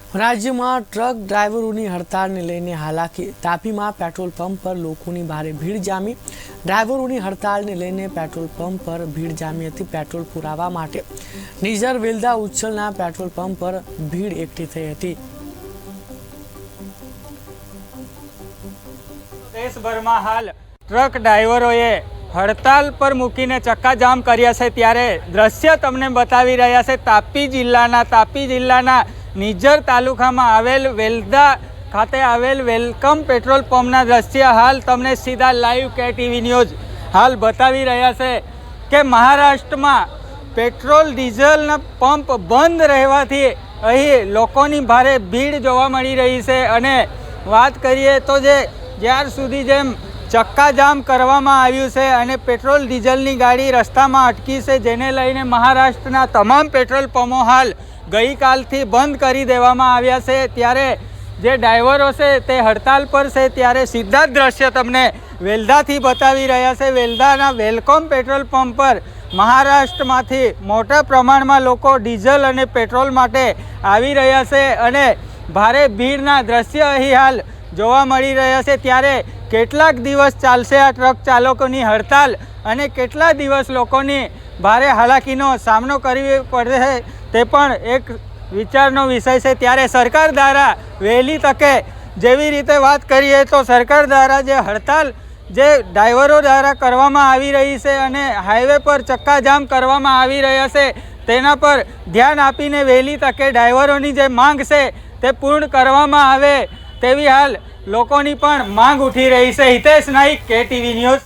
રાજ્યમાં ટ્રક ડ્રાઈવરોની હડતાળને લઈને હાલાકી તાપીમાં પેટ્રોલ પંપ પર લોકોની ભારે ભીડ જામી। ડ્રાઈવરોની હડતાળને લઈને પેટ્રોલ પંપ પર ભીડ જામી હતી। પેટ્રોલ પુરાવા માટે નિઝર વેલદા ઉચ્છલના પેટ્રોલ પંપ પર ભીડ એકઠી થઈ હતી। દેશભરમાં હાલ ટ્રક ડ્રાઈવરોએ હડતાલ પર મૂકીને ચક્કાજામ કર્યા છે, ત્યારે દ્રશ્ય તમને બતાવી રહ્યા છે તાપી જિલ્લાના નિઝર તાલુકામાં આવેલ વેલદા ખાતે આવેલ વેલકમ પેટ્રોલ પંપના દ્રશ્ય હાલ તમને સીધા લાઈવ KTV ન્યૂઝ હાલ બતાવી રહ્યા છે કે મહારાષ્ટ્રમાં પેટ્રોલ ડીઝલના પંપ બંધ રહેવાથી અહીં લોકોની ભારે ભીડ જોવા મળી રહી છે। અને વાત કરીએ તો જ્યાર સુધી જેમ ચક્કાજામ કરવામાં આવ્યું છે અને પેટ્રોલ ડીઝલની ગાડી રસ્તામાં અટકી છે, જેને લઈને મહારાષ્ટ્રના તમામ પેટ્રોલ પંપો હાલ ગઈકાલથી બંધ કરી દેવામાં આવ્યા છે। ત્યારે જે ડ્રાઈવરો છે તે હડતાલ પર છે, ત્યારે સીધા જ દ્રશ્ય તમને વેલદાથી બતાવી રહ્યા છે। વેલદાના વેલકમ પેટ્રોલ પંપ પર મહારાષ્ટ્રમાંથી મોટા પ્રમાણમાં લોકો ડીઝલ અને પેટ્રોલ માટે આવી રહ્યા છે અને ભારે ભીડના દ્રશ્ય અહીં હાલ જોવા મળી રહ્યા છે। ત્યારે કેટલાક દિવસ ચાલશે આ ટ્રક ચાલકોની હડતાલ અને કેટલા દિવસ લોકોની ભારે હાલાકીનો સામનો કરવો પડશે તે પણ એક વિચારનો વિષય છે। ત્યારે સરકાર દ્વારા વહેલી તકે જેવી રીતે વાત કરીએ તો સરકાર દ્વારા જે હડતાલ જે ડ્રાઈવરો દ્વારા કરવામાં આવી રહી છે અને હાઈવે પર ચક્કાજામ કરવામાં આવી રહ્યા છે, તેના પર ધ્યાન આપીને વહેલી તકે ડ્રાઈવરોની જે માંગ છે તે પૂર્ણ કરવામાં આવે તેવી હાલ લોકોની પણ માંગ ઉઠી રહી છે। Hitesh Naik, KTV news.